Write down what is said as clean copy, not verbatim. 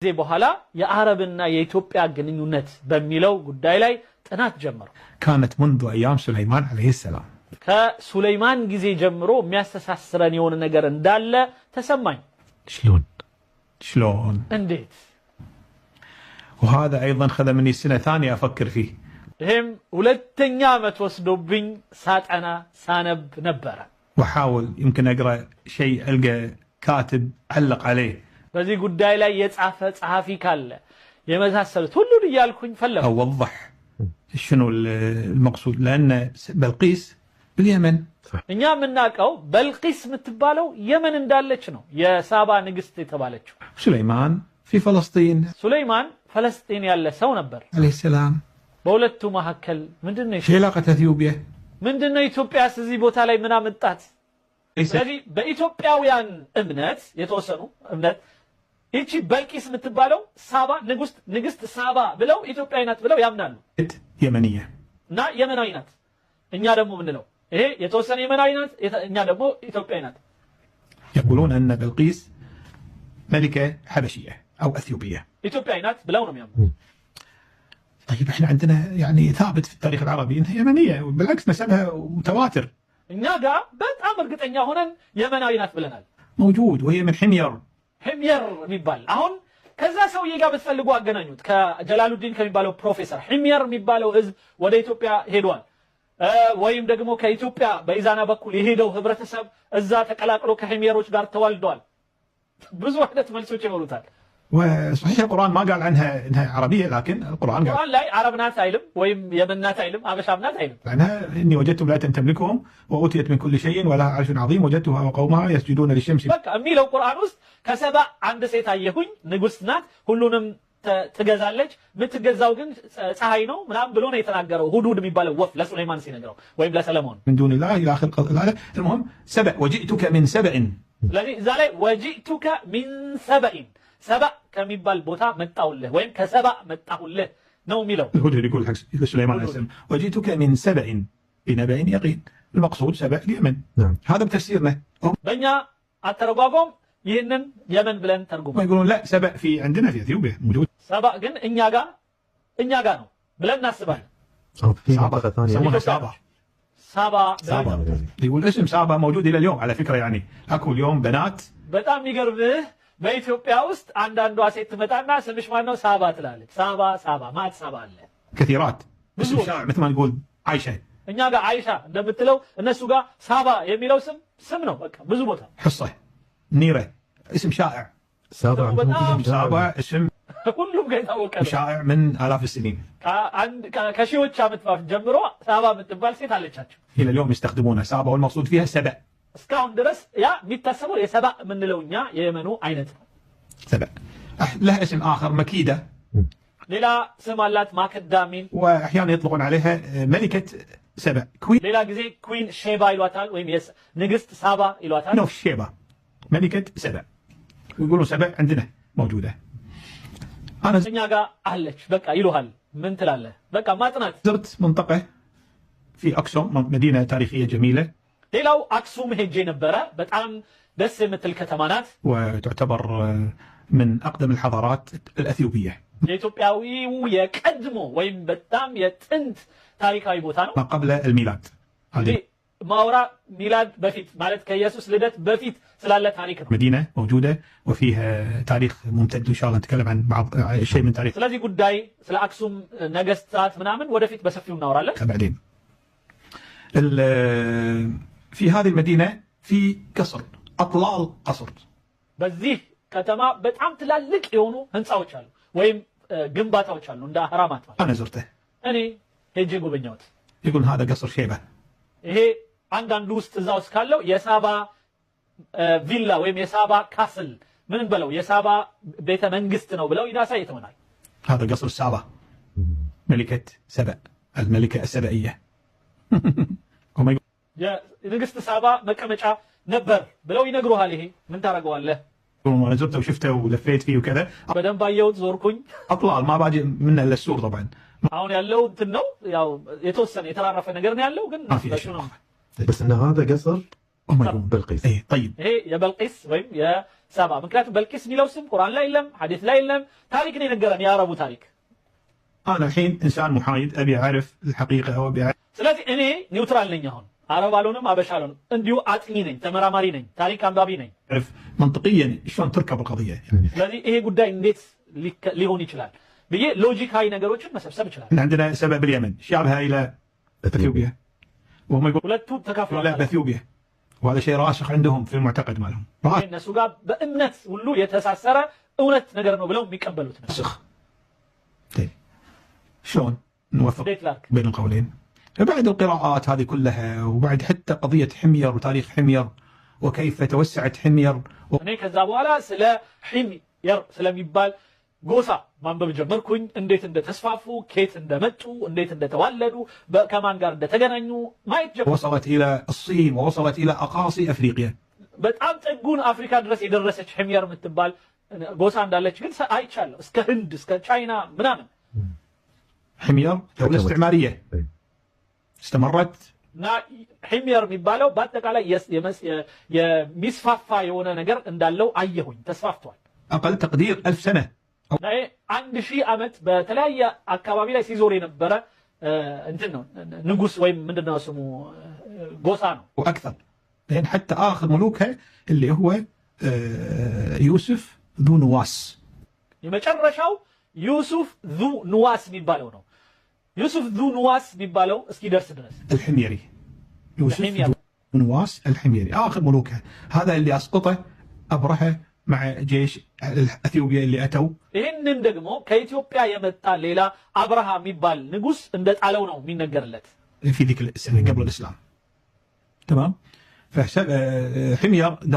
زي بحالا يا عربنا يا إثيوبيا جنينات بميلو قدايلاي تنات جمرو كانت منذ أيام سليمان عليه السلام كسليمان جزي جمرو مياسس حسرانيون نجار اندالة تسمعين شلون انديت وهذا أيضا خذ مني سنة ثانية أفكر فيه هم ولتنيا متوسدو بين سات أنا سانب نبرة وحاول يمكن أقرأ شيء ألقى كاتب علق عليه بزي قدايلاي يتصحفي كاله يمثل تولو رجالكم فلم أوضح شنو المقصود لأن بلقيس باليمن እኛ የምናውቀው በልቂስ የምትባለው የመን እንዳለች ነው የሳባ ንግስት የተባለችው سليمان في فلسطين ሱለይማን ፈለስጢን ያለ ሰው ነበር عليه السلام በሁለቱ መካከል ምንድነው شو علاقة اثيوبيا ምንድነው ኢትዮጵያስ እዚህ ቦታ ላይ ምን አመጣት ስለዚህ በኢትዮጵያውያን እምነት የተወሰኑ እምነት ይቺ በልቂስ የምትባለው ሳባ ንግስት ሳባ ብለው ኢትዮጵያዊ ናት ብለው ያምናሉ يمنية እና የመናዊ ናት እኛ ደግሞ ምንለው ይሄ የተወሰነ የመናዊ ናት እኛ ደግሞ ኢትዮጵያዊ ናት يقولون أن بلقيس ملكة حبشية أو أثيوبية ኢትዮጵያዊ ናት ብለው ነው የሚያምኑት طيب احنا عندنا يعني ثابت في التاريخ العربي انها يمنيه بالعكس نسبها متواتر እኛ ጋር በጣም እርግጠኛ ሆነን የመናዊ ናት ብለናል موجود وهي من حمير የሚባል አሁን ከዛ ሰውዬ ጋር በተፈልጉ አገናኙት ከጀላሉዲን ከሚባለው ፕሮፌሰር ሒምየር የሚባለው ህዝብ ወደ ኢትዮጵያ ሄዷል ወይም ደግሞ ከኢትዮጵያ በኢዛና በኩል የሄደው ህብረተሰብ እዛ ተቀላቅሎ ከሒምየሮች ጋር ተዋልዷል ብዙ አይነት መልሶች ይኖሩታል وصحيح القرآن ما قال عنها انها عربيه لكن القرآن قال ላይ አረብናት አይልም ወይም የመናት አይልም አበሻምናት አይልም عنها اني وجدت امرأة تملكهم واوتيت من كل شيء ولها عرش عظيم وجدتها وقومها يسجدون للشمس በቃ የሚለው ቁርአን ውስጥ ከሰባ አንድ ሴት አየሁኝ ንጉስት ናት ሁሉንም ትገዛለች ምትገዛው ግን ፀሐይ ነው ምናም ብሎ ነው የተናገረው ሁዱድ የሚባለው ወፍ ለሱለይማን ሲነግረው ወይም ለሰለሞን من دون الله الى اخر المهم سبأ وجئتك من سبأ ስለዚህ እዛ ላይ وجئتك من سبأ سبأ ከሚባል ቦታ መጣውልህ ወይም ከሰባ መጣሁልህ ነው የሚለው الهدهد يقول حق سليمان عليه السلام وجئتك من سبأ بنبأ يقين المقصود سبأ اليمن نعم هذا بتفسيرنا በእኛ አተረጓጎም ይህንን የመን ብለን ተርጉም يقولون لا سبأ في عندنا في اثيوبيا موجود سبأ ግን እኛ ጋር ነው ብለን እናስባለን في منطقة ثانية يسمونها سابا يقول اسم سابا موجود الى اليوم على فكرة يعني اكو اليوم بنات በጣም ይገርምህ በኢትዮጵያ ውስጥ አንዳንዷ ሴት ትመጣና ስምሽ ማን ነው ሳባ ትላለች ሳባ ማት ሳባ አለ كثيرات اسم شائع مثل ما نقول عائشة እኛ ጋር አይሻ እንደምትለው እነሱ ጋር ሳባ የሚለው ስም ነው በቃ ብዙ ቦታ حصة نيرة اسم شائع سابا اسم ሁሉም ጋር የታወቀ ነው شائع من آلاف السنين ከሺዎች ዓመት በፊት ጀምሮ ሳባ የምትባል ሴት አለቻቸው الى اليوم يستخدمونها سابا والمقصود فيها سبأ እስካሁን ድረስ ያ የሚታሰበው የሰባ የምንለው እኛ የየመኑ አይነት ነው سبأ لها اسم آخر مكيدة ሌላ ስም አላት ማከዳ ሚል واحيانا يطلقون عليها ملكة سبأ كوين ሌላ ጊዜ ኩዊን ሼባ ይሏታል ወይም ንግስት ሳባ ይሏታል نوف شيبة ملكة سبأ ويقولون سبأ عندنا موجودة أنا እኛ ጋር አለች በቃ ይሉሃል ምን ትላለህ በቃ ማጥናት زرت منطقة في أكسوم مدينة تاريخية جميلة ሌላው አክሱም ሄጄ ነበረ በጣም ደስ የምትል ከተማ ናት وتعتبر من أقدم الحضارات الأثيوبية የኢትዮጵያዊው የቀድሞ ወይም በጣም የጥንት ታሪካዊ ቦታ ነው ما قبل الميلاد ማውራ ሚላድ በፊት ማለት ከኢየሱስ ልደት በፊት ስላለ ታሪክ ነው مدينة موجودة وفيها تاريخ ممتد إن شاء الله نتكلم عن بعض شيء من تاريخ ስለዚህ ጉዳይ ስለ አክሱም ነገስታት ምናምን ወደፊት በሰፊው እናወራለን بعدين في هذه المدينة في قصر أطلال قصر በዚህ ከተማ በጣም ትላልቅ የሆኑ ህንጻዎች አሉ ወይም ግንባታዎች አሉ እንደ አህራማት ማለት أنا زرته እኔ ሄጄ ጎበኛሁት يقول هذا قصر شيبة ይሄ አንዳንዱ ውስጥ እዛ ውስጥ ካለው የሳባ ቪላ ወይም የሳባ ካስል ምን በለው የሳባ ቤተ መንግስት ነው ብለው ያሳይተውናል هذا قصر سابا ملكة سبأ الملكة السبئية የንግስት ሳባ መቀመጫ ነበር ብለው ይነግሩሃል ይሄ ምን ታረጋዋለህ انا زرته وشفته ولفيت فيه وكذا በደንብ አየሁት ዞርኩኝ اطلال ما باجي منه الا السور طبعا አሁን ያለው እንትን ነው ያው የተወሰነ የተራረፈ ነገር ነው ያለው ግን ما في شيء بس ان هذا قصر بلقيس اي طيب ይሄ የበልቂስ ወይም سبا مكنياتهم بلقيس ميلوسم قرآن لا يلم حديث لا يلم تاريخ نينقرن يا رب تاريخ أنا الحين إنسان محايد أبي أعرف الحقيقة أو أبي أعرف سلازي إني نيوترال نين هون عرب علونم أبش علون انديو أتني نين تمراماري نين تاريخ أمبابي نين أعرف منطقيا شلون تركب القضية يعني. سلازي إيه قد إنديت ليهوني شلال بيجي لوجيك هاي نقروشن مسبسب شلال إحنا عندنا سبع باليمن شعبها إلى أثيوبيا وهم يقولون ولا توب تكافل لا بأثيوبيا وهذا شيء راسخ عندهم في المعتقد مالهم الناس وقاب بأمنة ولو يتسعسر أونت نقرنو بلهم يقبلوا راسخ طيب شلون نوفق بين القولين بعد القراءات هذه كلها وبعد حتى قضية حمير وتاريخ حمير وكيف توسعت حمير እኔ ከዛ በኋላ ስለ ሒምየር ስለሚባል ጎሳ ማንበብ ጀመርኩኝ እንዴት እንደተስፋፉ ከየት እንደመጡ እንዴት እንደተዋለዱ ከማን ጋር እንደተገናኙ ማየት ጀመርኩ وصلت إلى الصين ووصلت إلى أقاصي أفريقيا በጣም ጥጉን አፍሪካ ድረስ የደረሰች ሒምየር የምትባል ጎሳ እንዳለች ግን አይቻለሁ እስከ ህንድ እስከ ቻይና ምናምን حمير دولة استعمارية استمرت نا حمير የሚባለው በአጠቃላይ የሚስፋፋ የሆነ ነገር እንዳለው አየሁኝ ተስፋፍቷል أقل تقدير 1000 سنة አንድ ሺህ ዓመት በተለያየ አካባቢ ላይ ሲዞር የነበረ እንትን ነው ንጉስ ወይም ምንድነው ስሙ ጎሳ ነው وأكثر لأن حتى آخر ملوكها اللي هو يوسف ذو نواس የመጨረሻው ዩሱፍ ذو نواس የሚባለው ነው يوسف ذو نواس بيبالو اسكي درس درس الحميري يوسف ذو نواس الحميري آخر ملوكها هذا اللي أسقطه أبرهة مع جيش أثيوبيا اللي أتوا إهنن دقمو كإثيوبيا يمتا ليلة أبرهة ميبال نقص اندت علونه من نقرلت في ذيك السنة قبل الإسلام تمام فحمير دولة